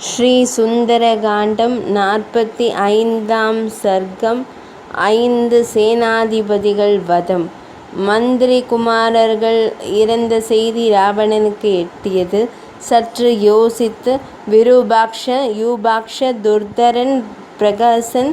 ஸ்ரீ சுந்தரகாண்டம் 45ஆம் சர்க்கம். 5 சேனாதிபதிகள் வதம். மந்திரி குமாரர்கள் இறந்த செய்தி ராவணனுக்கு எட்டியது. சற்று யோசித்து விருபாக்ஷ, யூபாக்ஷ, துர்தரன், பிரகசன்,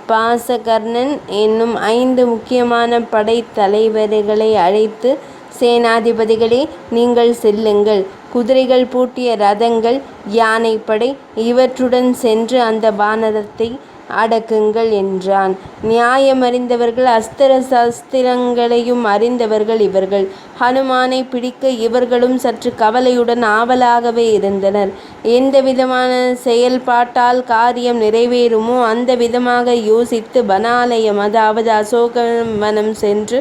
பாசகர்ணன் என்னும் 5 முக்கியமான படைத்தலைவர்களை அழைத்து, சேனாதிபதிகளே, நீங்கள் செல்லுங்கள். குதிரைகள் பூட்டிய ரதங்கள், யானைப்படை இவற்றுடன் சென்று அந்த வானரத்தை அடக்குங்கள் என்றான். நியாயமறிந்தவர்கள், அஸ்திர சஸ்திரங்களையும் அறிந்தவர்கள் இவர்கள். ஹனுமானை பிடிக்க இவர்களும் சற்று கவலையுடன் ஆவலாகவே இருந்தனர். எந்த விதமான செயல்பாட்டால் காரியம் நிறைவேறுமோ அந்த விதமாக யோசித்து வனாலயம், அதாவது அசோகவனம் சென்று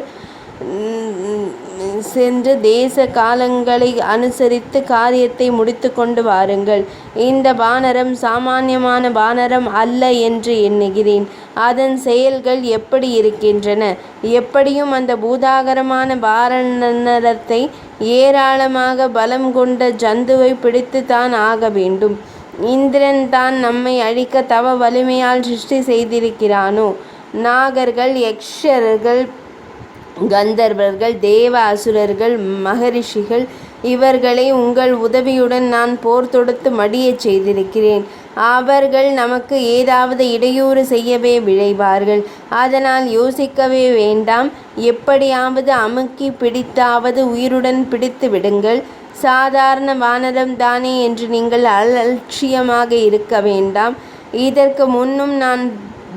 தேச காலங்களை அனுசரித்து காரியத்தை முடித்து கொண்டு வாருங்கள். இந்த வானரம் சாமானியமான வானரம் அல்ல என்று எண்ணுகிறேன். அதன் செயல்கள் எப்படி இருக்கின்றன? எப்படியும் அந்த பூதாகரமான வானரத்தை, ஏராளமாக பலம் கொண்ட ஜந்துவை பிடித்து தான் ஆக வேண்டும். இந்திரன் தான் நம்மை அழிக்க தவ வலிமையால் சிருஷ்டி செய்திருக்கிறானோ? நாகர்கள், யக்ஷர்கள், கந்தர்வர்கள், தேவ அசுரர்கள், மகரிஷிகள் இவர்களை உங்கள் உதவியுடன் நான் போர் தொடுத்து மடியச் செய்திருக்கிறேன். அவர்கள் நமக்கு ஏதாவது இடையூறு செய்யவே விழைவார்கள். அதனால் யோசிக்கவே வேண்டாம். எப்படியாவது அமுக்கி பிடித்தாவது உயிருடன் பிடித்து விடுங்கள். சாதாரண வானரம் தானே என்று நீங்கள் அலட்சியமாக இருக்க வேண்டாம். இதற்கு முன்னும் நான்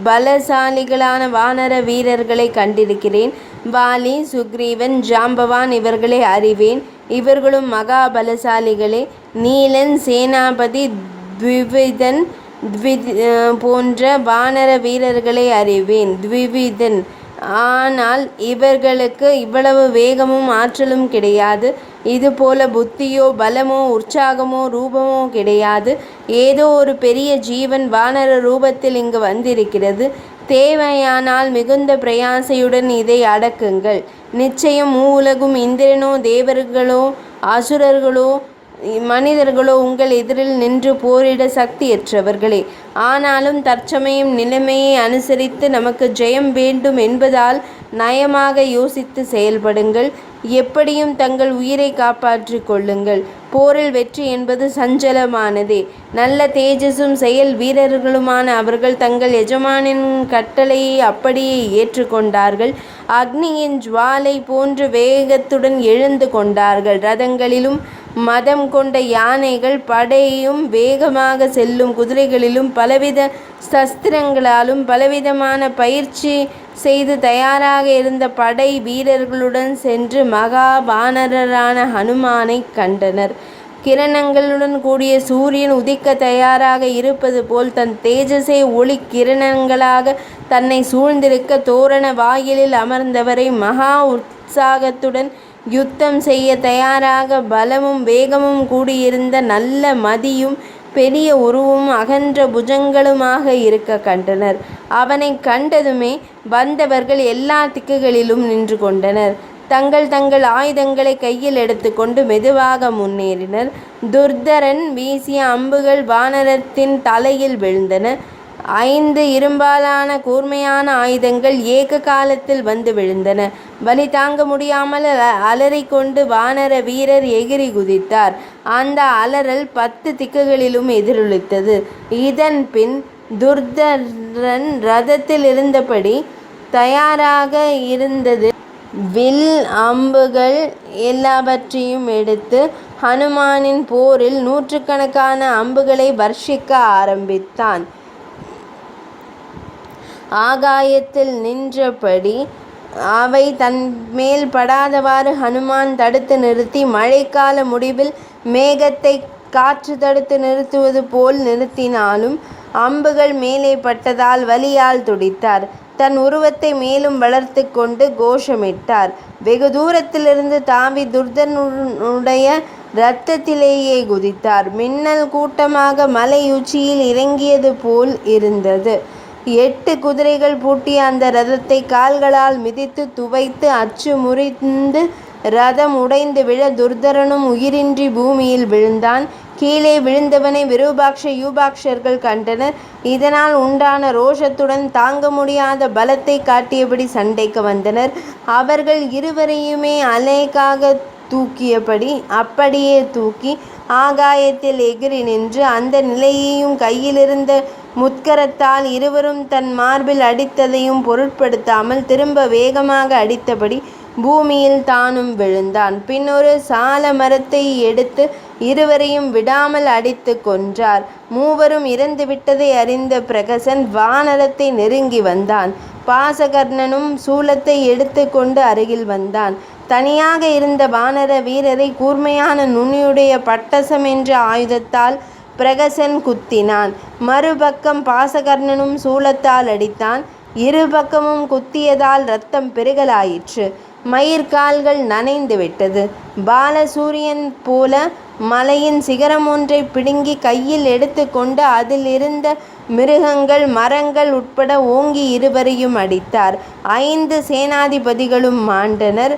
பலசாலிகளான வானர வீரர்களை கண்டிருக்கிறேன். வாலி, சுக்ரீவன், ஜாம்பவான் இவர்களை அறிவேன். இவர்களும் மகாபலசாலிகளே. நீலன், சேனாபதி, த்விவிதன் போன்ற வானர வீரர்களை அறிவேன். த்விவிதன், ஆனால் இவர்களுக்கு இவ்வளவு வேகமும் ஆற்றலும் கிடையாது. இதுபோல புத்தியோ பலமோ உற்சாகமோ ரூபமோ கிடையாது. ஏதோ ஒரு பெரிய ஜீவன் வானர ரூபத்தில் இங்கு வந்திருக்கிறது. தேவையானால் மிகுந்த பிரயாசையுடன் இதை அடக்குங்கள். நிச்சயம் மூவுலகும், இந்திரனோ, தேவர்களோ, அசுரர்களோ, மனிதர்களோ உங்கள் எதிரில் நின்று போரிட சக்தியற்றவர்களே. ஆனாலும் தற்சமயம் நிலைமையை அனுசரித்து நமக்கு ஜெயம் வேண்டும் என்பதால் நயமாக யோசித்து செயல்படுங்கள். எப்படியும் தங்கள் உயிரை காப்பாற்றிக் கொள்ளுங்கள். போரில் வெற்றி என்பது சஞ்சலமானதே. நல்ல தேஜஸும் செயல் வீரர்களுமான அவர்கள் தங்கள் எஜமானின் கட்டளையை அப்படியே ஏற்றுக்கொண்டார்கள். அக்னியின் ஜுவாலை போன்று வேகத்துடன் எழுந்து கொண்டார்கள். ரதங்களிலும் மதம் கொண்ட யானைகள், படையும் வேகமாக செல்லும் குதிரைகளிலும், பலவித சஸ்திரங்களாலும் பலவிதமான பயிற்சி செய்து தயாராக இருந்த படை வீரர்களுடன் சென்று மகா வானரரான ஹனுமானை கண்டனர். கிரணங்களுடன் கூடிய சூரியன் உதிக்க தயாராக இருப்பது போல் தன் தேஜஸை ஒளி கிரணங்களாக தன்னை சூழ்ந்திருக்க தோரண வாயிலில் அமர்ந்தவரை மகா உற்சாகத்துடன் யுத்தம் செய்ய தயாராக பலமும் வேகமும் கூடியிருந்த நல்ல மதியும் பெரிய உருவும் அகன்ற புஜங்களுமாக இருக்க கண்டனர். அவனை கண்டதுமே வந்தவர்கள் எல்லா திக்குகளிலும் நின்று கொண்டனர். தங்கள் தங்கள் ஆயுதங்களை கையில் எடுத்துக்கொண்டு மெதுவாக முன்னேறினர். துர்தரன் வீசிய அம்புகள் வானரத்தின் தலையில் விழுந்தன. 5 இரும்பாலான கூர்மையான ஆயுதங்கள் ஏக காலத்தில் வந்து விழுந்தன. வலி தாங்க முடியாமல் அலறிக்கொண்டு வானர வீரர் எகிரி குதித்தார். அந்த அலறல் 10 திக்குகளிலும் எதிரொலித்தது. இதன் பின் துர்தரன் ரதத்தில் இருந்தபடி தயாராக இருந்தது வில், அம்புகள் எல்லாவற்றையும் எடுத்து ஹனுமானின் போரில் 100கணக்கான அம்புகளை வர்ஷிக்க ஆரம்பித்தான். ஆகாயத்தில் நின்றபடி அவை தன் மேல் படாதவாறு ஹனுமான் தடுத்து நிறுத்தி, மழைக்கால முடிவில் மேகத்தை காற்று தடுத்து நிறுத்துவது போல் நிறுத்தினாலும் அம்புகள் மேலே பட்டதால் வலியால் துடித்தார். தன் உருவத்தை மேலும் வளர்த்து கொண்டு கோஷமிட்டார். வெகு தூரத்திலிருந்து தாவி துர்தனுடைய இரத்தத்திலேயே குதித்தார். மின்னல் கூட்டமாக மலை உச்சியில் இறங்கியது போல் இருந்தது. 8 குதிரைகள் பூட்டிய அந்த ரதத்தை கால்களால் மிதித்து துவைத்து அச்சு முறிந்து ரதம் உடைந்து விழ துர்தரனும் உயிரின்றி பூமியில் விழுந்தான். கீழே விழுந்தவனை விரூபாக்ஷ யூபாக்ஷர்கள் கண்டனர். இதனால் உண்டான ரோஷத்துடன் தாங்க முடியாத பலத்தை காட்டியபடி சண்டைக்கு வந்தனர். அவர்கள் இருவரையுமே அலைக்காக தூக்கியபடி அப்படியே தூக்கி ஆகாயத்தில் எகிரி நின்று அந்த நிலையையும் கையிலிருந்த முத்கரத்தால் இருவரும் தன் மார்பில் அடித்ததையும் பொருட்படுத்தாமல் திரும்ப வேகமாக அடித்தபடி பூமியில் தானும் விழுந்தான். பின் ஒரு சால மரத்தை எடுத்து இருவரையும் விடாமல் அடித்து கொன்றார். மூவரும் இறந்துவிட்டதை அறிந்த பிரகசன் வானரத்தை நெருங்கி வந்தான். பாசகர்ணனும் சூலத்தை எடுத்து கொண்டு அருகில் வந்தான். தனியாக இருந்த வானர வீரரை கூர்மையான நுனியுடைய பட்டசம் என்ற ஆயுதத்தால் பிரகசன் குத்தினான். மறுபக்கம் பாசகர்ணனும் சூலத்தால் அடித்தான். இருபக்கமும் குத்தியதால் இரத்தம் பெருகலாயிற்று. மயிர்கால்கள் நனைந்து விட்டது. பாலசூரியன் போல மலையின் சிகரம் ஒன்றை பிடுங்கி கையில் எடுத்து கொண்டு அதில் இருந்த மிருகங்கள் மரங்கள் உட்பட ஓங்கி இருவரையும் அடித்தார். 5 சேனாதிபதிகளும் மாண்டனர்.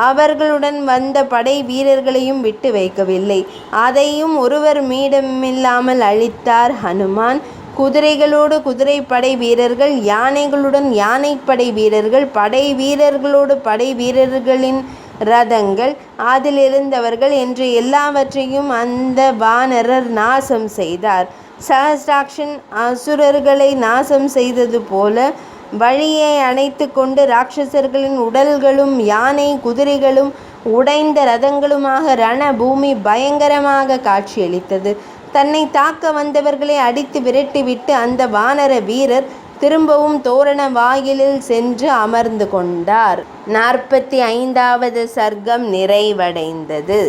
அவர்களுடன் வந்த படை வீரர்களையும் விட்டு வைக்கவில்லை. அதையும் ஒருவர் மீதமில்லாமல் அழித்தார் ஹனுமான். குதிரைகளோடு குதிரைப்படை வீரர்கள், யானைகளுடன் யானைப்படை வீரர்கள், படை வீரர்களோடு படை வீரர்களின் ரதங்கள், அதிலிருந்தவர்கள் என்று எல்லாவற்றையும் அந்த வானரர் நாசம் செய்தார். சஹஸ்ராக்ஷன் அசுரர்களை நாசம் செய்தது போல வழியை அணைத்து கொண்டு ராட்சசர்களின் உடல்களும் யானை குதிரைகளும் உடைந்த ரதங்களுமாக ரண பூமி பயங்கரமாக காட்சியளித்தது. தன்னை தாக்க வந்தவர்களை அடித்து விரட்டிவிட்டு அந்த வானர வீரர் திரும்பவும் தோரண வாயிலில் சென்று அமர்ந்து கொண்டார். 45வது சர்க்கம் நிறைவடைந்தது.